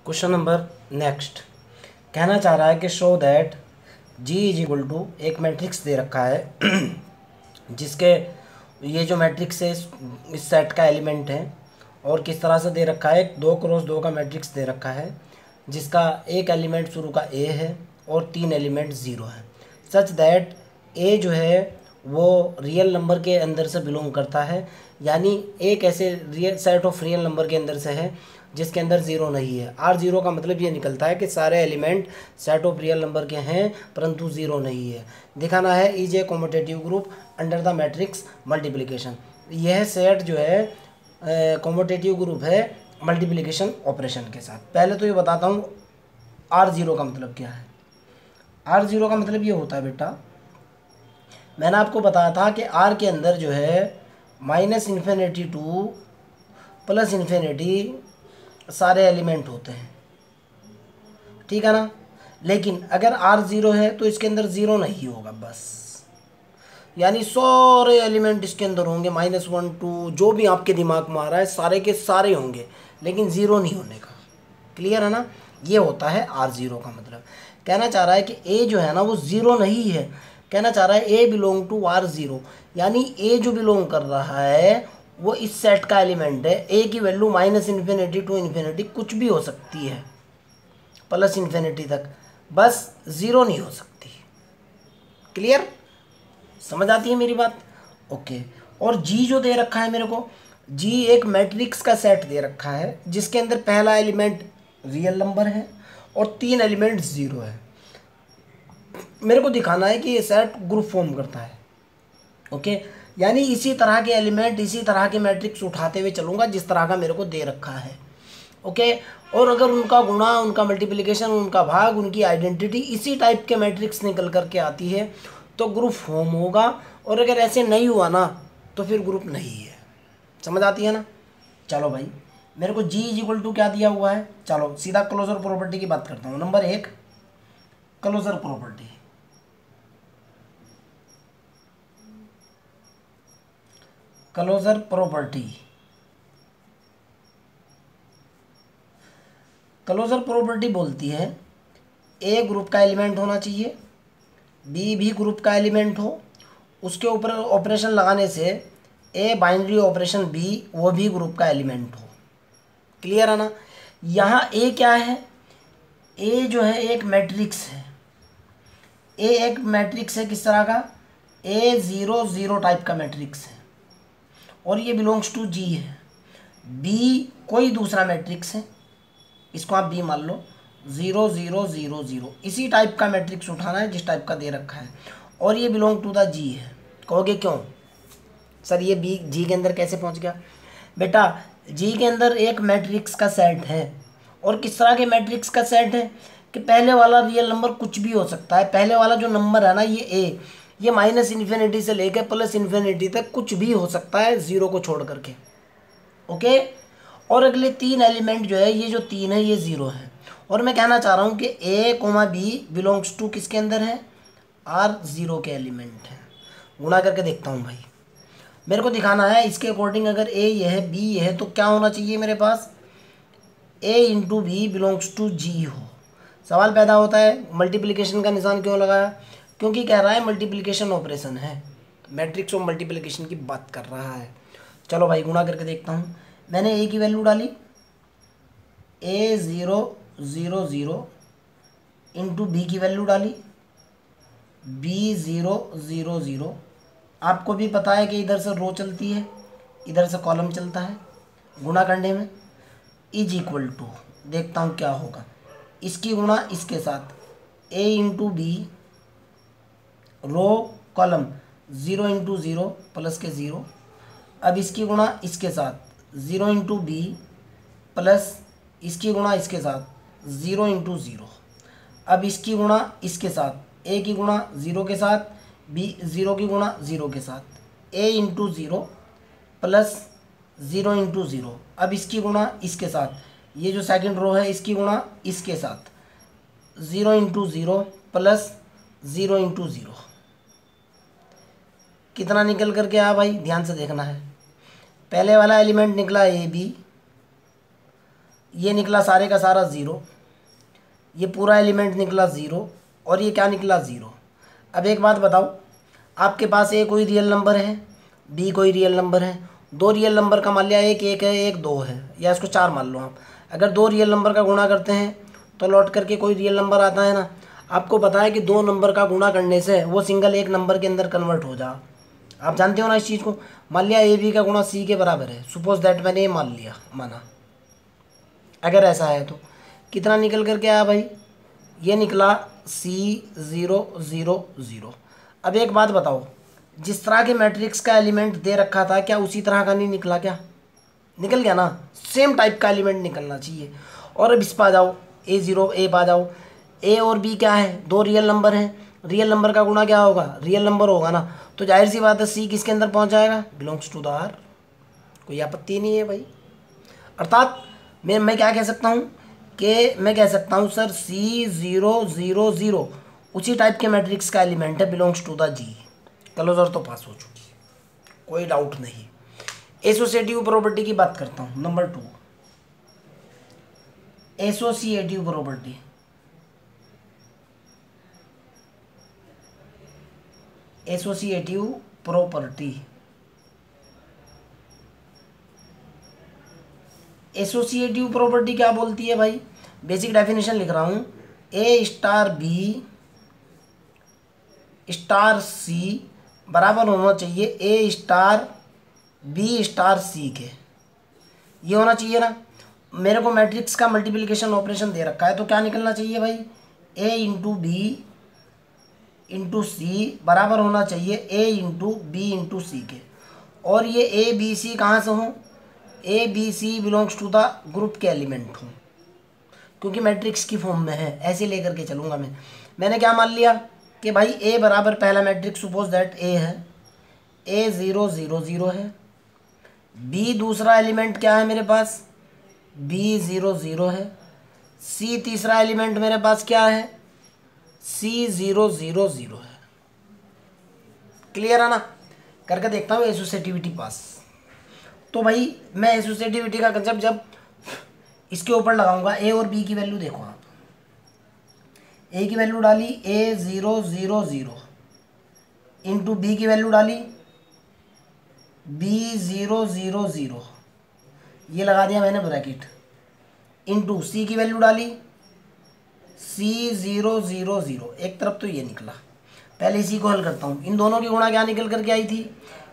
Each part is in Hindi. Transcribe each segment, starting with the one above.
क्वेश्चन नंबर नेक्स्ट कहना चाह रहा है कि show that G is equal to एक मैट्रिक्स दे रखा है जिसके ये जो मैट्रिक्स है इस सेट का एलिमेंट है और किस तरह से दे रखा है। 2x2 का मैट्रिक्स दे रखा है जिसका एक एलिमेंट शुरू का ए है और 3 एलिमेंट ज़ीरो है। सच दैट ए जो है वो रियल नंबर के अंदर से बिलोंग करता है, यानी एक ऐसे real set of real number के अंदर से है जिसके अंदर ज़ीरो नहीं है। आर ज़ीरो का मतलब ये निकलता है कि सारे element set of real number के हैं परंतु ज़ीरो नहीं है। दिखाना है is a competitive group under the matrix multiplication. यह सेट जो है कॉम्पिटिटिव ग्रुप है मल्टीप्लिकेशन ऑपरेशन के साथ। पहले तो ये बताता हूँ आर ज़ीरो का मतलब क्या है। आर ज़ीरो का मतलब ये होता है बेटा, मैंने आपको बताया था कि आर के अंदर जो है -इन्फिनिटी टू +इन्फिनिटी सारे एलिमेंट होते हैं, ठीक है ना। लेकिन अगर आर ज़ीरो है तो इसके अंदर ज़ीरो नहीं होगा बस, यानी सारे एलिमेंट इसके अंदर होंगे -1 2 जो भी आपके दिमाग में आ रहा है सारे के सारे होंगे, लेकिन ज़ीरो नहीं होने का। क्लियर है ना। ये होता है आर ज़ीरो का मतलब। कहना चाह रहा है कि ए जो है ना वो ज़ीरो नहीं है। कहना चाह रहा है ए बिलोंग टू आर ज़ीरो, यानी ए जो बिलोंग कर रहा है वो इस सेट का एलिमेंट है। ए की वैल्यू -इन्फिनिटी टू इन्फिनिटी कुछ भी हो सकती है +इन्फिनिटी तक, बस ज़ीरो नहीं हो सकती। क्लियर, समझ आती है मेरी बात। ओके। और जी जो दे रखा है मेरे को, जी एक मैट्रिक्स का सेट दे रखा है जिसके अंदर पहला एलिमेंट रियल नंबर है और 3 एलिमेंट ज़ीरो है। मेरे को दिखाना है कि ये सेट ग्रुप फॉर्म करता है। ओके, यानी इसी तरह के एलिमेंट इसी तरह के मैट्रिक्स उठाते हुए चलूँगा जिस तरह का मेरे को दे रखा है। ओके, और अगर उनका गुणा, उनका मल्टीप्लिकेशन, उनका भाग, उनकी आइडेंटिटी इसी टाइप के मैट्रिक्स निकल करके आती है तो ग्रुप फॉर्म होगा, और अगर ऐसे नहीं हुआ ना तो फिर ग्रुप नहीं है। समझ आती है ना। चलो भाई, मेरे को जी इज इक्वल टू क्या दिया हुआ है, चलो सीधा क्लोजर प्रॉपर्टी की बात करता हूँ। Number 1 closure property. Closure property, closure property बोलती है ए ग्रुप का एलिमेंट होना चाहिए, बी भी ग्रुप का एलिमेंट हो, उसके ऊपर ऑपरेशन लगाने से ए बाइनरी ऑपरेशन बी वो भी ग्रुप का एलिमेंट हो। क्लियर है ना। यहाँ ए क्या है, ए जो है एक मैट्रिक्स है। ए एक मैट्रिक्स है किस तरह का, ए 0 0 टाइप का मैट्रिक्स है और ये बिलोंग्स टू जी है। बी कोई दूसरा मैट्रिक्स है, इसको आप बी मान लो, 0 0 0 0 इसी टाइप का मैट्रिक्स उठाना है जिस टाइप का दे रखा है, और ये बिलोंग टू द जी है। कहोगे क्यों सर ये बी जी के अंदर कैसे पहुंच गया। बेटा जी के अंदर एक मैट्रिक्स का सेट है, और किस तरह के मैट्रिक्स का सेट है कि पहले वाला रियल नंबर कुछ भी हो सकता है। पहले वाला जो नंबर है ना ये ए, ये -इन्फिनिटी से लेकर +इन्फिनिटी तक कुछ भी हो सकता है ज़ीरो को छोड़ करके। ओके, और अगले 3 एलिमेंट जो है ये जो 3 है ये ज़ीरो है। और मैं कहना चाह रहा हूँ कि ए कोमा बी बिलोंग्स टू किसके अंदर है, आर ज़ीरो के एलिमेंट है। गुणा करके देखता हूँ भाई, मेरे को दिखाना है इसके अकॉर्डिंग अगर ए ये है बी ये है तो क्या होना चाहिए मेरे पास, ए इंटू बी बिलोंग्स टू जी हो। सवाल पैदा होता है मल्टीप्लिकेशन का निशान क्यों लगाया, क्योंकि कह रहा है मल्टीप्लिकेशन ऑपरेशन है, मैट्रिक्स और मल्टीप्लिकेशन की बात कर रहा है। चलो भाई गुणा करके देखता हूँ। मैंने ए की वैल्यू डाली ए 0 0 0 इंटू बी की वैल्यू डाली बी 0 0 0। आपको भी पता है कि इधर से रो चलती है इधर से कॉलम चलता है, गुणा करने में इज इक्वल टू, देखता हूँ क्या होगा, इसकी गुणा इसके साथ a into b row column 0 into 0 plus के 0। अब इसकी गुणा इसके साथ 0 इंटू बी प्लस इसकी गुणा इसके साथ 0 इंटू 0। अब इसकी गुणा इसके साथ ए की गुणा 0 के साथ, बी 0 की गुणा 0 के साथ, ए इंटू 0 प्लस 0 इंटू 0। अब इसकी गुणा इसके साथ, ये जो सेकंड रो है इसकी गुणा इसके साथ 0 इंटू 0 प्लस 0 इंटू 0। कितना निकल करके आया भाई, ध्यान से देखना है। पहले वाला एलिमेंट निकला ए बी, ये निकला सारे का सारा ज़ीरो, ये पूरा एलिमेंट निकला ज़ीरो, और ये क्या निकला ज़ीरो। अब एक बात बताओ, आपके पास ए कोई रियल नंबर है, बी कोई रियल नंबर है, दो रियल नंबर का मान लिया एक एक है एक दो है, या इसको चार मान लो आप। अगर दो रियल नंबर का गुणा करते हैं तो लौट करके कोई रियल नंबर आता है ना। आपको पता है कि दो नंबर का गुणा करने से वो सिंगल एक नंबर के अंदर कन्वर्ट हो जा, आप जानते हो ना इस चीज़ को। मान लिया ए बी का गुणा सी के बराबर है, सपोज दैट मैंने ये मान लिया, माना। अगर ऐसा है तो कितना निकल करके आया भाई, ये निकला C0 0 0। अब एक बात बताओ, जिस तरह के मैट्रिक्स का एलिमेंट दे रखा था क्या उसी तरह का नहीं निकला? क्या निकल गया ना, सेम टाइप का एलिमेंट निकलना चाहिए। और अब इस पर आ जाओ, A0 ए पर आ जाओ, ए और बी क्या है, दो रियल नंबर हैं, रियल नंबर का गुणा क्या होगा, रियल नंबर होगा ना। तो जाहिर सी बात है सी किसके अंदर पहुंच जाएगा, बिलोंग्स टू द आर, कोई आपत्ति नहीं है भाई। अर्थात मैं क्या कह सकता हूँ कि मैं कह सकता हूँ सर C0 0 0 उसी टाइप के मैट्रिक्स का एलिमेंट है, belongs to the G. Closure तो पास हो चुकी है, कोई डाउट नहीं। एसोसिएटिव प्रॉपर्टी की बात करता हूँ, number 2, associative property. Associative property, associative property क्या बोलती है भाई, बेसिक डेफिनेशन लिख रहा हूँ, ए स्टार बी स्टार सी बराबर होना चाहिए ए स्टार बी स्टार सी के, ये होना चाहिए ना। मेरे को मैट्रिक्स का मल्टीप्लिकेशन ऑपरेशन दे रखा है तो क्या निकलना चाहिए भाई, A into B into C बराबर होना चाहिए A into B into C के। और ये ए बी सी कहाँ से हों, A B C belongs to the group के एलिमेंट हों, क्योंकि मैट्रिक्स की फॉर्म में है, ऐसे लेकर के चलूँगा मैं। मैंने क्या मान लिया कि भाई ए बराबर पहला मैट्रिक्स सपोज दैट ए है, A0 0 0 है, बी दूसरा एलिमेंट क्या है मेरे पास, B0 0 है, सी तीसरा एलिमेंट मेरे पास क्या है, C0 0 0 है। क्लियर है ना, करके देखता हूँ एसोसिएटिविटी पास। तो भाई मैं एसोसिएटिविटी का कंसेप्ट जब इसके ऊपर लगाऊंगा, ए और बी की वैल्यू देखो आप, ए की वैल्यू डाली A0 0 0 इंटू बी की वैल्यू डाली B0 0 0, ये लगा दिया मैंने ब्रैकेट, इंटू सी की वैल्यू डाली C0 0 0। एक तरफ तो ये निकला, पहले इसी को हल करता हूँ। इन दोनों की गुणा क्या निकल करके आई थी,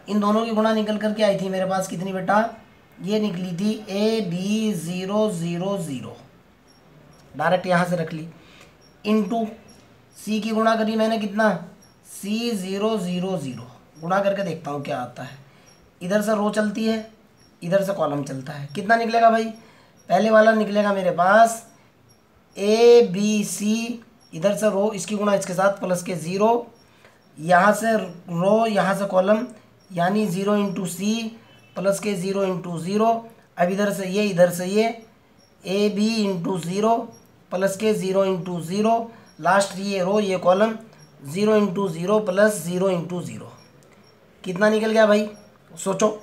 इन दोनों की गुणा निकल करके आई थी मेरे पास कितनी बेटा, ये निकली थी AB0 0 0, डायरेक्ट यहाँ से रख ली, इंटू सी की गुणा करी मैंने कितना, C0 0 0, गुणा करके देखता हूँ क्या आता है। इधर से रो चलती है, इधर से कॉलम चलता है, कितना निकलेगा भाई, पहले वाला निकलेगा मेरे पास ABC, इधर से रो इसकी गुणा इसके साथ प्लस के 0, यहाँ से रो यहाँ से कॉलम, यानी 0 इंटू सी प्लस के 0 इंटू 0। अब इधर से ये AB इंटू 0 प्लस के 0 इंटू 0, लास्ट ये रो ये कॉलम, 0 इंटू 0 प्लस 0 इंटू 0, कितना निकल गया भाई, सोचो।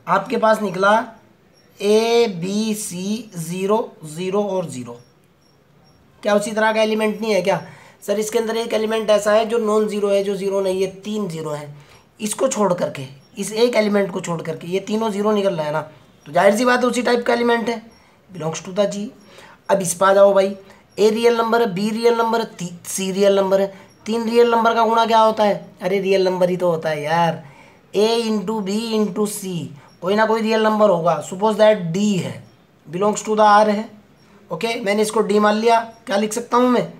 आपके पास निकला ABC 0 0 और 0, क्या उसी तरह का एलिमेंट नहीं है क्या सर? इसके अंदर एक एलिमेंट ऐसा है जो नॉन ज़ीरो है, जो ज़ीरो नहीं है, 3 ज़ीरो है, इसको छोड़ करके, इस एक एलिमेंट को छोड़ करके ये तीनों ज़ीरो निकल रहा है ना, तो जाहिर सी बात है उसी टाइप का एलिमेंट है, बिलोंग्स टू द जी। अब इस पर आ जाओ भाई, ए रियल नंबर है, बी रियल नंबर है, सी रियल नंबर है, 3 रियल नंबर का गुणा क्या होता है, अरे रियल नंबर ही तो होता है यार, ए इंटू बी इंटू सी, कोई ना कोई रियल नंबर होगा, सपोज दैट डी है, बिलोंग्स टू द आर है। ओके मैंने इसको डी मान लिया, क्या लिख सकता हूँ मैं,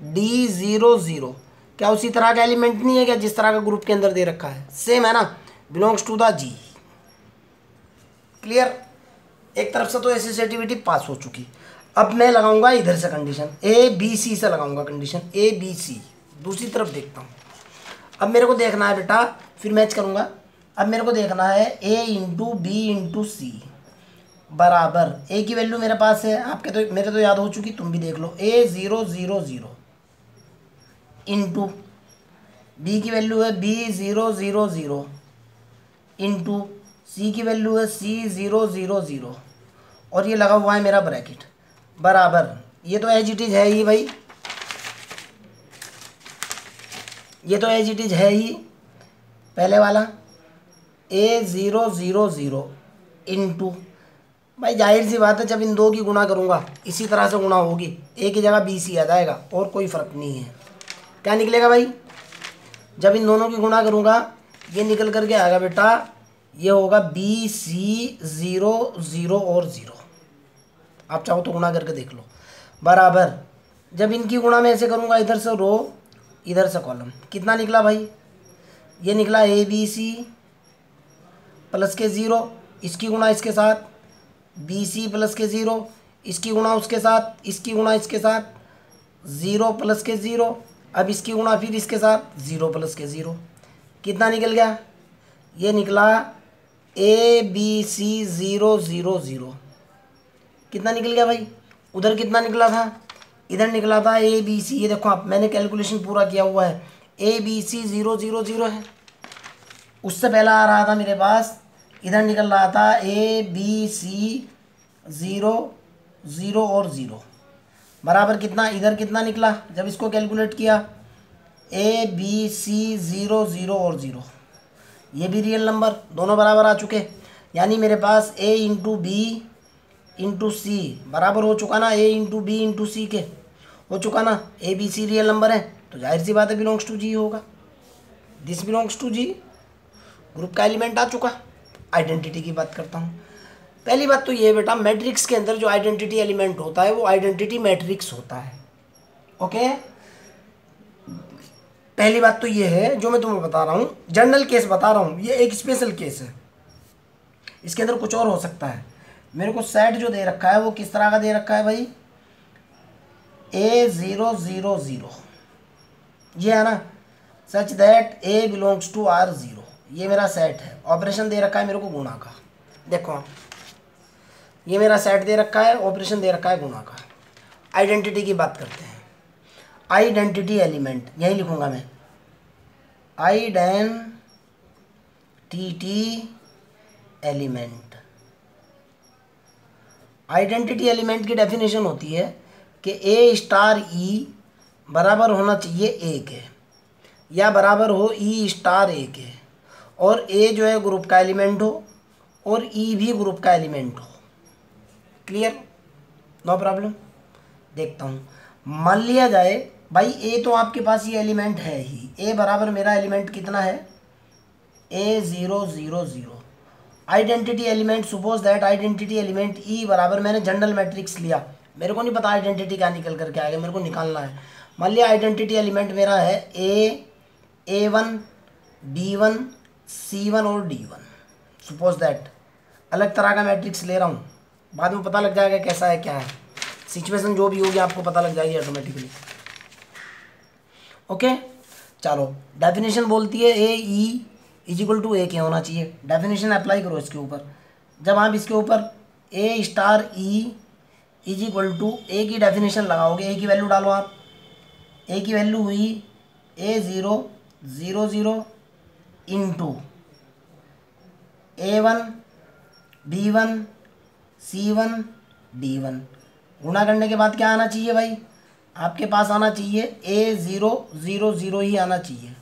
D0 0, क्या उसी तरह का एलिमेंट नहीं है क्या जिस तरह का ग्रुप के अंदर दे रखा है, सेम है ना, belongs to the G. Clear, एक तरफ से तो एसोसिएटिविटी पास हो चुकी। अब मैं लगाऊंगा इधर से कंडीशन, ABC से लगाऊंगा कंडीशन, ABC, दूसरी तरफ देखता हूँ। अब मेरे को देखना है बेटा, फिर मैच करूँगा, अब मेरे को देखना है A into B into C बराबर, ए की वैल्यू मेरे पास है, आपके तो मेरे तो याद हो चुकी, तुम भी देख लो, A0 0 0 इंटू बी की वैल्यू है B0 0 0 इंटू सी की वैल्यू है C0 0 0, और ये लगा हुआ है मेरा ब्रैकेट बराबर, ये तो एज इट इज है ही भाई, ये तो एज इट इज है ही पहले वाला A000 इंटू, भाई जाहिर सी बात है जब इन दो की गुणा करूँगा इसी तरह से गुणा होगी, ए की जगह BC आ जाएगा और कोई फ़र्क नहीं है। क्या निकलेगा भाई, जब इन दोनों की गुणा करूँगा ये निकल करके आएगा बेटा, ये होगा BC0 और 0, आप चाहो तो गुणा करके देख लो बराबर, जब इनकी गुणा में ऐसे करूँगा इधर से रो इधर से कॉलम, कितना निकला भाई, ये निकला ABC प्लस के 0, इसकी गुणा इसके साथ BC प्लस के 0, इसकी गुणा उसके साथ, इसकी गुणा इसके साथ 0 प्लस के 0, अब इसकी गुणा फिर इसके साथ 0 प्लस के 0, कितना निकल गया, ये निकला ABC000, कितना निकल गया भाई, उधर कितना निकला था, इधर निकला था ABC, ये देखो आप मैंने कैलकुलेशन पूरा किया हुआ है, ABC000 है, उससे पहला आ रहा था मेरे पास, इधर निकल रहा था ABC0 और 0 बराबर कितना, इधर कितना निकला जब इसको कैलकुलेट किया, ABC0 और 0, ये भी रियल नंबर दोनों बराबर आ चुके, यानी मेरे पास A into B into C बराबर हो चुका ना, A into B into C के हो चुका ना, ABC रियल नंबर है तो जाहिर सी बात है बिलोंग्स टू G होगा, this belongs to G, group का एलिमेंट आ चुका। आइडेंटिटी की बात करता हूँ, पहली बात तो ये बेटा मैट्रिक्स के अंदर जो आइडेंटिटी एलिमेंट होता है वो आइडेंटिटी मैट्रिक्स होता है, ओके। पहली बात तो ये है जो मैं तुम्हें बता रहा हूँ, जनरल केस बता रहा हूँ, ये एक स्पेशल केस है, इसके अंदर कुछ और हो सकता है। मेरे को सेट जो दे रखा है वो किस तरह का दे रखा है भाई, A000 ये है ना, such that A belongs to R0, ये मेरा सेट है। ऑपरेशन दे रखा है मेरे को गुणा का, देखो ये मेरा सेट दे रखा है, ऑपरेशन दे रखा है गुणा का। आइडेंटिटी की बात करते हैं, आइडेंटिटी एलिमेंट यही लिखूंगा मैं, आइडेंटिटी एलिमेंट। आइडेंटिटी एलिमेंट की डेफिनेशन होती है कि A स्टार E बराबर होना चाहिए A के, या बराबर हो E स्टार A के, और A जो है ग्रुप का एलिमेंट हो और E भी ग्रुप का एलिमेंट हो। Clear, no problem. देखता हूँ, मान लिया जाए भाई A तो आपके पास ये एलिमेंट है ही, A बराबर मेरा एलिमेंट कितना है, A000। Identity element, suppose that identity element E बराबर, मैंने जनरल मैट्रिक्स लिया, मेरे को नहीं पता आइडेंटिटी क्या निकल करके आएगा, मेरे को निकालना है। मान लिया आइडेंटिटी एलिमेंट मेरा है A1 B1 C1 और D1, सपोज दैट अलग तरह का मैट्रिक्स ले रहा हूँ, बाद में पता लग जाएगा कैसा है क्या है, सिचुएशन जो भी होगी आपको पता लग जाएगी ऑटोमेटिकली, ओके। चलो डेफिनेशन बोलती है AE इजिकल टू A के होना चाहिए, डेफिनेशन अप्लाई करो इसके ऊपर। जब आप इसके ऊपर A star E equal to A की डेफिनेशन लगाओगे, A की वैल्यू डालो आप, A की वैल्यू हुई A000 into A1 B1 C1 D1, गुणा करने के बाद क्या आना चाहिए भाई, आपके पास आना चाहिए A000 ही आना चाहिए,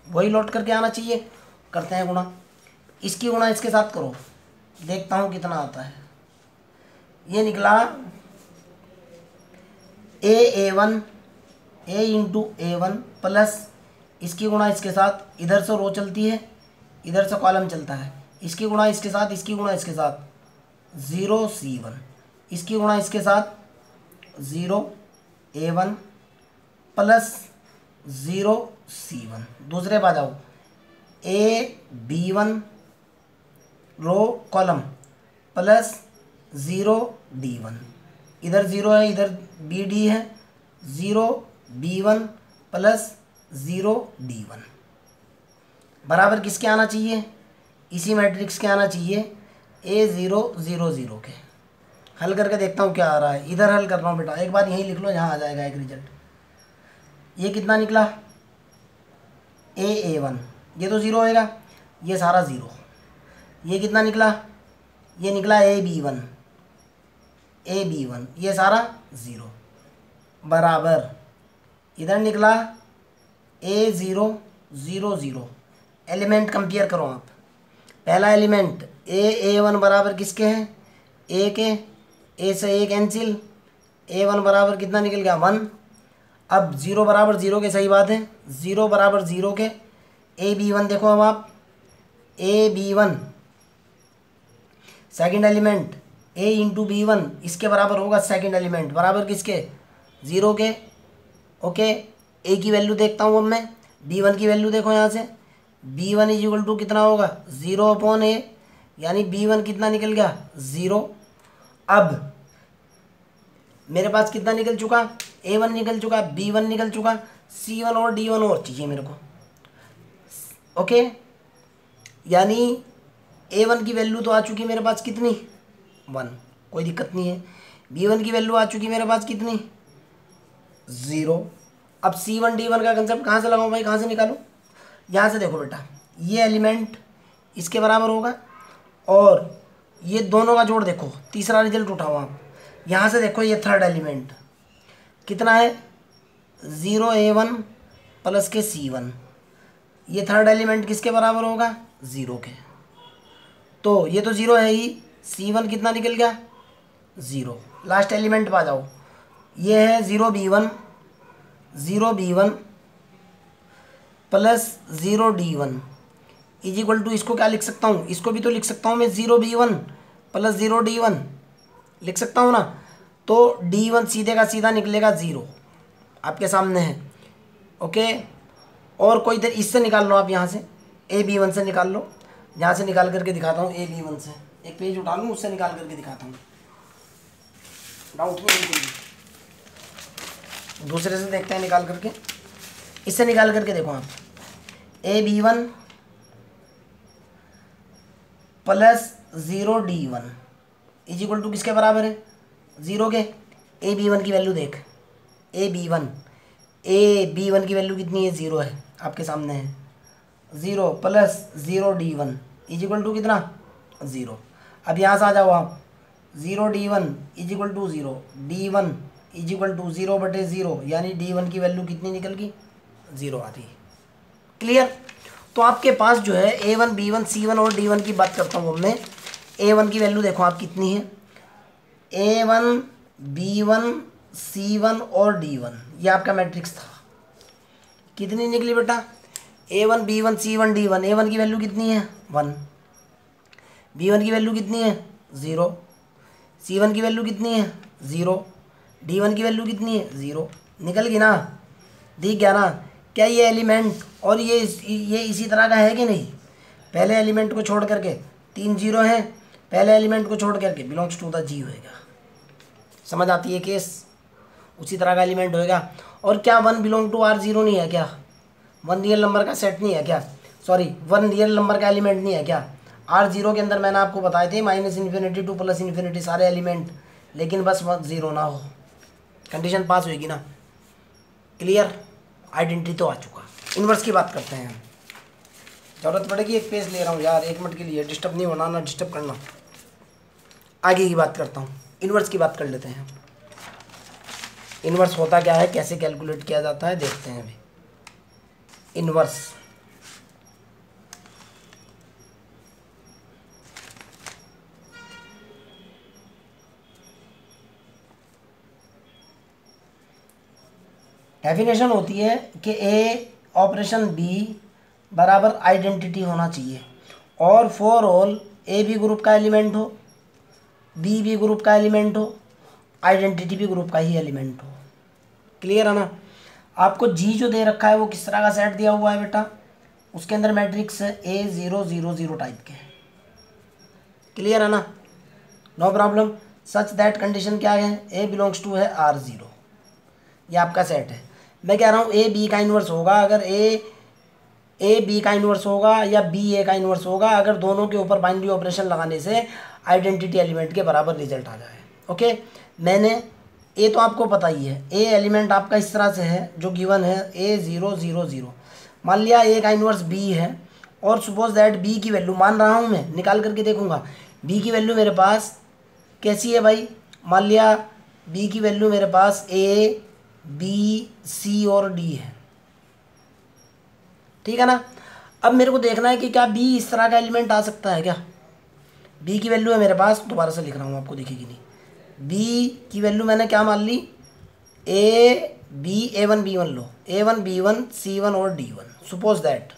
वही लौट करके आना चाहिए। करते हैं गुणा, इसकी गुणा इसके साथ करो, देखता हूँ कितना आता है। ये निकला A1 A into A1 plus इसकी गुणा इसके साथ, इधर से रो चलती है इधर से कॉलम चलता है, इसकी गुणा इसके साथ, इसकी गुणा इसके साथ 0C1, इसकी गुणा इसके साथ 0A1 प्लस 0C1। दूसरे पा जाओ, AB1 row column plus 0D1, इधर 0 है इधर BD है, 0B1 प्लस 0D1 बराबर किसके आना चाहिए, इसी मैट्रिक्स के आना चाहिए A000 के। हल करके देखता हूँ क्या आ रहा है, इधर हल कर रहा हूँ बेटा, एक बार यहीं लिख लो, यहाँ आ जाएगा एक रिजल्ट। ये कितना निकला A1, ये तो 0 होएगा, ये सारा 0। ये कितना निकला, ये निकला AB1, AB1, ये सारा 0 बराबर इधर निकला A0 0 0। एलिमेंट कंपेयर करो आप। पहला एलिमेंट A1 बराबर किसके हैं, A के, A से A कैंसिल, A1 बराबर कितना निकल गया 1। अब 0 बराबर 0 के, सही बात है, 0 बराबर 0 के AB1 देखो अब आप, AB1 second element A into B1 इसके बराबर होगा, सेकंड एलिमेंट बराबर किसके 0 के। ओके, A की वैल्यू देखता हूँ अब मैं, B1 की वैल्यू देखो यहाँ से, B1 इज इक्वल टू कितना होगा 0/A, यानी B1 कितना निकल गया 0। अब मेरे पास कितना निकल चुका, A1 निकल चुका, B1 निकल चुका, C1 और D1 और चाहिए मेरे को। ओके, यानी A1 की वैल्यू तो आ चुकी मेरे पास कितनी 1, कोई दिक्कत नहीं है। B1 की वैल्यू आ चुकी मेरे पास कितनी 0। अब C1 D1 का कंसेप्ट कहाँ से लगाऊं भाई, कहाँ से निकालूं, यहाँ से देखो बेटा, ये एलिमेंट इसके बराबर होगा और ये दोनों का जोड़ देखो, तीसरा रिजल्ट उठाओ आप। यहाँ से देखो ये थर्ड एलिमेंट कितना है 0A1 प्लस के C1, ये थर्ड एलिमेंट किसके बराबर होगा 0 के। तो ये तो 0 है ही, C1 कितना निकल गया 0। लास्ट एलिमेंट पे आ जाओ, ये है 0B1 plus 0D1 is equal to, इसको क्या लिख सकता हूँ, इसको भी तो लिख सकता हूँ मैं 0B1 प्लस 0D1 लिख सकता हूँ ना। तो D1 सीधे का सीधा निकलेगा 0, आपके सामने है। ओके, और कोई इधर इससे निकाल लो आप, यहाँ से AB1 से निकाल लो, यहाँ से निकाल करके दिखाता हूँ AB1 से, एक पेज उठा लूँ उससे निकाल करके दिखाता हूँ, डाउट नहीं कोई। दूसरे से देखते हैं निकाल करके, इससे निकाल करके देखो आप, AB1 plus 0D1 is equal to किसके बराबर है 0 के। AB1 की वैल्यू देख, AB1 की वैल्यू कितनी है 0 है, आपके सामने है 0 plus 0D1 is equal to कितना 0। अब यहाँ से आ जाओ आप, 0D1 is equal to 0, D1 is equal to 0/0, यानी D1 की वैल्यू कितनी निकल गई 0 आ रही है। क्लियर। तो आपके पास जो है A1 B1 C1 और D1 की बात करता हूँ अब मैं। A1 की वैल्यू देखो आप कितनी है, A1 B1 C1 और D1, ये आपका मैट्रिक्स था, कितनी निकली बेटा A1 B1 C1 D1। A1 की वैल्यू कितनी है 1, B1 की वैल्यू कितनी है 0, C1 की वैल्यू कितनी है 0, D1 की वैल्यू कितनी है 0। निकल गई ना, दिख गया ना। क्या ये एलिमेंट और ये इसी तरह का है कि नहीं, पहले एलिमेंट को छोड़ करके 3 0 हैं, पहले एलिमेंट को छोड़ करके बिलोंग्स टू द G होएगा। समझ आती है केस, उसी तरह का एलिमेंट होएगा। और क्या 1 बिलोंग टू R0 नहीं है क्या, 1 रियल नंबर का सेट नहीं है क्या, सॉरी 1 रियल नंबर का एलिमेंट नहीं है क्या। R0 के अंदर मैंने आपको बताए थे -∞ टू +∞ सारे एलिमेंट, लेकिन बस 0 ना हो, कंडीशन पास होएगी ना। क्लियर, आइडेंटिटी तो आ चुका। इन्वर्स की बात करते हैं, ज़रूरत पड़ेगी एक पेज ले रहा हूँ यार, 1 मिनट के लिए, डिस्टर्ब नहीं होना, ना डिस्टर्ब करना। आगे की बात करता हूँ, इन्वर्स की बात कर लेते हैं। इन्वर्स होता क्या है, कैसे कैलकुलेट किया जाता है, देखते हैं अभी। इन्वर्स डेफिनेशन होती है कि A ऑपरेशन B बराबर आइडेंटिटी होना चाहिए, और फॉर ऑल A भी ग्रुप का एलिमेंट हो, B भी ग्रुप का एलिमेंट हो, आइडेंटिटी भी ग्रुप का ही एलिमेंट हो। क्लियर है ना। आपको G जो दे रखा है वो किस तरह का सेट दिया हुआ है बेटा, उसके अंदर मैट्रिक्स है A0 0 0 टाइप के। क्लियर है ना, no problem. Such that condition क्या है, A बिलोंग्स टू है R0, ये आपका सेट है। मैं कह रहा हूँ A B का इन्वर्स होगा, अगर A B का इन्वर्स होगा या B A का इन्वर्स होगा, अगर दोनों के ऊपर बाइनरी ऑपरेशन लगाने से आइडेंटिटी एलिमेंट के बराबर रिजल्ट आ जाए। ओके, मैंने A तो आपको पता ही है, A एलिमेंट आपका इस तरह से है जो गिवन है A0 0 0। मान लिया A का इन्वर्स B है, और सपोज दैट B की वैल्यू मान रहा हूँ मैं, निकाल करके देखूंगा, B की वैल्यू मेरे पास कैसी है भाई मान लिया बी की वैल्यू मेरे पास ए बी सी और डी है, ठीक है ना। अब मेरे को देखना है कि क्या बी इस तरह का एलिमेंट आ सकता है क्या। बी की वैल्यू है मेरे पास, दोबारा से लिख रहा हूँ आपको दिखेगी नहीं। बी की वैल्यू मैंने क्या मान ली, a b a one b one लो, a one b one c one और डी वन, सपोज दैट।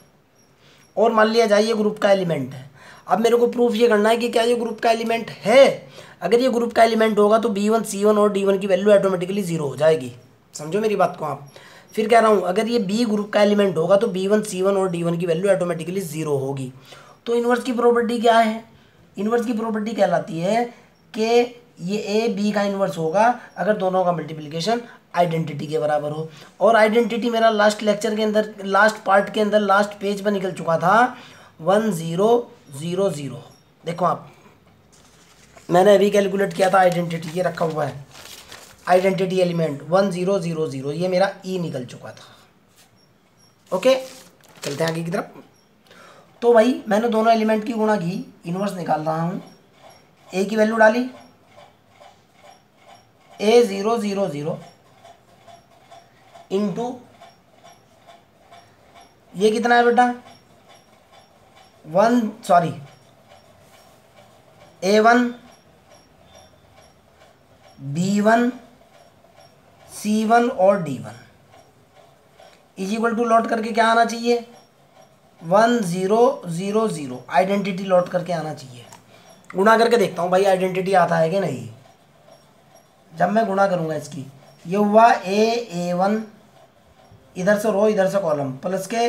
और मान लिया जाए ये ग्रुप का एलिमेंट है। अब मेरे को प्रूफ ये करना है कि क्या ये ग्रुप का एलिमेंट है। अगर ये ग्रुप का एलिमेंट होगा तो बी वन सी वन और डी वन की वैल्यू ऑटोमेटिकली जीरो हो जाएगी। समझो मेरी बात को आप। फिर कह रहा हूँ अगर ये बी ग्रुप का एलिमेंट होगा तो बी वन सी वन और डी वन की वैल्यू ऑटोमेटिकली जीरो होगी। तो इन्वर्स की प्रॉपर्टी क्या है, इन्वर्स की प्रॉपर्टी कहलाती है कि ये ए बी का इन्वर्स होगा अगर दोनों का मल्टीप्लिकेशन आइडेंटिटी के बराबर हो। और आइडेंटिटी मेरा लास्ट लेक्चर के अंदर, लास्ट पार्ट के अंदर, लास्ट पेज पर निकल चुका था 1000। देखो आप, मैंने रिकैलकुलेट किया था आइडेंटिटी, ये रखा हुआ है आइडेंटिटी एलिमेंट 1000, ये मेरा ई निकल चुका था। ओके, चलते हैं आगे की तरफ। तो भाई मैंने दोनों एलिमेंट की गुणा की, इन्वर्स निकाल रहा हूँ। ए की वैल्यू डाली A000 इंटू ये कितना है बेटा, A1 B1 C1 और D1 is equal to lot करके क्या आना चाहिए 1000। आइडेंटिटी लॉट करके आना चाहिए। गुणा करके देखता हूँ भाई आइडेंटिटी आता है कि नहीं। जब मैं गुणा करूँगा इसकी, ये हुआ A1, इधर से रो इधर से कॉलम, प्लस के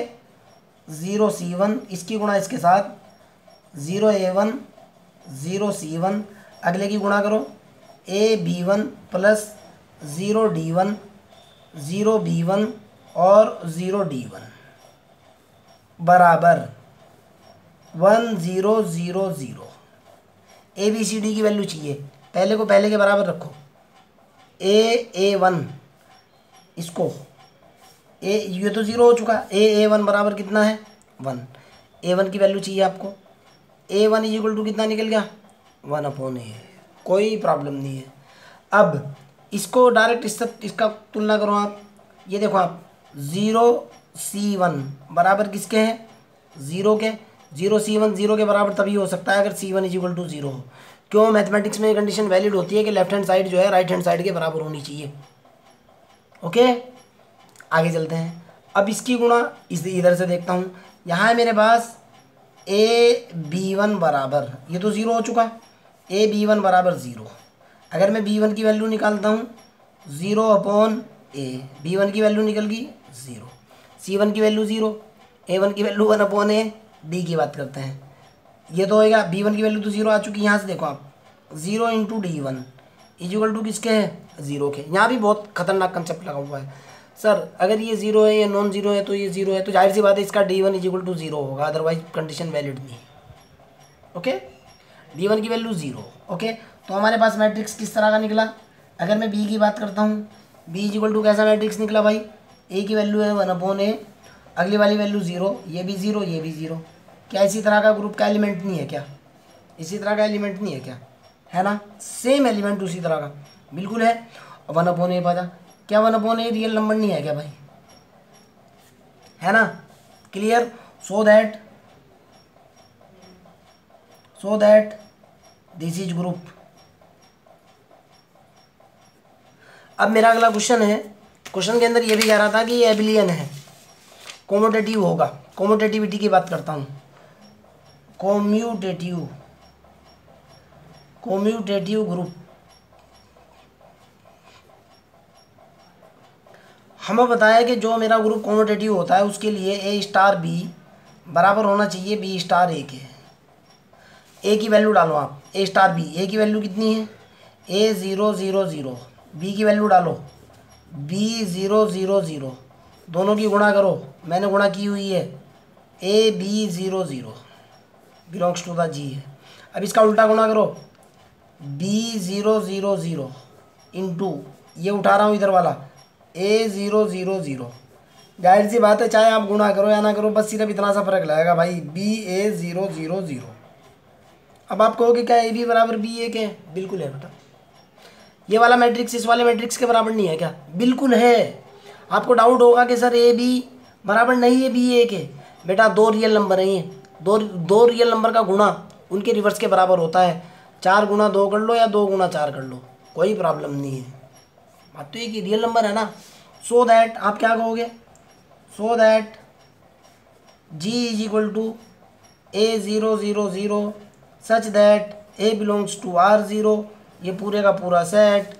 0C1, इसकी गुणा इसके साथ 0A1 0C1। अगले की गुणा करो AB1 प्लस 0D1 0B1 और 0D1 बराबर 1000। ABCD की वैल्यू चाहिए, पहले को पहले के बराबर रखो। A1 इसको ये तो ज़ीरो हो चुका। A1 बराबर कितना है 1। A1 की वैल्यू चाहिए आपको। A1 इज इक्वल टू कितना निकल गया 1/A। कोई प्रॉब्लम नहीं है। अब इसको डायरेक्ट इसका तुलना करो आप। ये देखो आप 0C1 बराबर किसके हैं 0 के। 0C1 0 के बराबर तभी हो सकता है अगर C1 इज इक्वल टू 0 हो। क्यों, मैथमेटिक्स में ये कंडीशन वैलिड होती है कि लेफ्ट हैंड साइड जो है राइट हैंड साइड के बराबर होनी चाहिए। ओके, आगे चलते हैं। अब इसकी गुणा इधर से देखता हूँ। यहाँ है मेरे पास AB1 बराबर, ये तो 0 हो चुका। AB1 बराबर 0। अगर मैं B1 की वैल्यू निकालता हूँ 0/A, B1 की वैल्यू निकल गई 0। C1 की वैल्यू 0, A1 की वैल्यू 1/A। D की बात करते हैं, ये तो होएगा B1 की वैल्यू तो 0 आ चुकी है। यहाँ से देखो आप 0 into D1 is equal to किसके हैं 0 के। यहाँ भी बहुत खतरनाक कंसेप्ट लगा हुआ है सर, अगर ये 0 है, ये नॉन 0 है, तो ये 0 है, तो जाहिर सी बात है इसका D1 इज इक्वल टू 0 होगा, अदरवाइज कंडीशन वैलिड नहीं। ओके, D1 की वैल्यू 0। ओके, तो हमारे पास मैट्रिक्स किस तरह का निकला। अगर मैं B की बात करता हूँ, B इज इक्वल टू कैसा मैट्रिक्स निकला भाई, A की वैल्यू है 1/A, अगली वाली वैल्यू 0, ये भी 0, ये भी 0। क्या इसी तरह का ग्रुप का एलिमेंट नहीं है क्या, इसी तरह का एलिमेंट नहीं है क्या, है ना, सेम एलिमेंट उसी तरह का बिल्कुल है। 1/A पाजा, क्या 1/A रियल नंबर नहीं है क्या भाई, है ना, clear. So that this is group. अब मेरा अगला क्वेश्चन है, क्वेश्चन के अंदर ये भी कह रहा था कि ये एबिलियन है, कोमोटेटिव होगा। कोमोटेटिविटी की बात करता हूँ, कोम्यूटेटिव ग्रुप। हमें बताया कि जो मेरा ग्रुप कोमोटेटिव होता है उसके लिए A*B बराबर होना चाहिए B*A के। A की वैल्यू डालो आप, A*B, A की वैल्यू कितनी है A000, B की वैल्यू डालो B000, दोनों की गुणा करो, मैंने गुणा की हुई है AB00 belongs to the G है। अब इसका उल्टा गुणा करो B000 इंटू ये उठा रहा हूँ इधर वाला A000। जाहिर सी बात है चाहे आप गुणा करो या ना करो, बस सिर्फ इतना सा फर्क लगेगा भाई BA000। अब आप कहोगे क्या AB बराबर BA के, बिल्कुल है बेटा। ये वाला मैट्रिक्स इस वाले मैट्रिक्स के बराबर नहीं है क्या? बिल्कुल है। आपको डाउट होगा कि सर ए बी बराबर नहीं है बी ए के। बेटा दो रियल नंबर है ये, दो रियल नंबर का गुणा उनके रिवर्स के बराबर होता है। 4 गुणा 2 कर लो या 2 गुणा 4 कर लो, कोई प्रॉब्लम नहीं है। बात तो ये कि रियल नंबर है ना। सो दैट आप क्या कहोगे, so that G is equal to A0 0 0 such that A belongs to R0, ये पूरे का पूरा set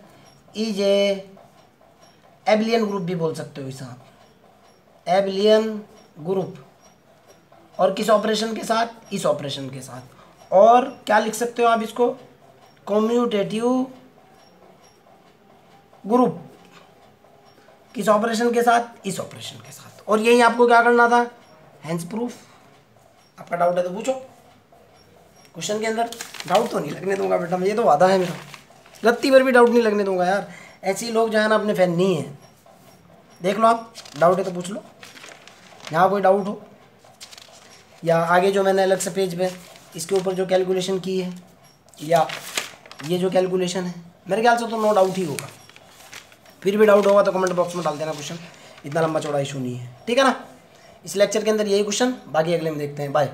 is a abelian group भी बोल सकते हो इसे आप, एबिलियन ग्रुप। और किस ऑपरेशन के साथ? इस ऑपरेशन के साथ। और क्या लिख सकते हो आप इसको, कम्यूटेटिव ग्रुप। किस ऑपरेशन के साथ? इस ऑपरेशन के साथ। और यही आपको क्या करना था, हैंस प्रूफ। आपका डाउट है तो पूछो, क्वेश्चन के अंदर डाउट तो नहीं लगने दूंगा बेटा, ये तो वादा है मेरा, रत्ती भर भी डाउट नहीं लगने दूंगा यार। ऐसे लोग जो है ना अपने फैन नहीं है। देख लो आप, डाउट है तो पूछ लो, यहाँ कोई डाउट हो या आगे जो मैंने अलग से पेज पे इसके ऊपर जो कैलकुलेशन की है या ये जो कैलकुलेशन है, मेरे ख्याल से तो नो डाउट ही होगा। फिर भी डाउट होगा तो कमेंट बॉक्स में डाल देना क्वेश्चन, इतना लंबा चौड़ा इशू नहीं है, ठीक है ना। इस लेक्चर के अंदर यही क्वेश्चन, बाकी अगले में देखते हैं। बाय।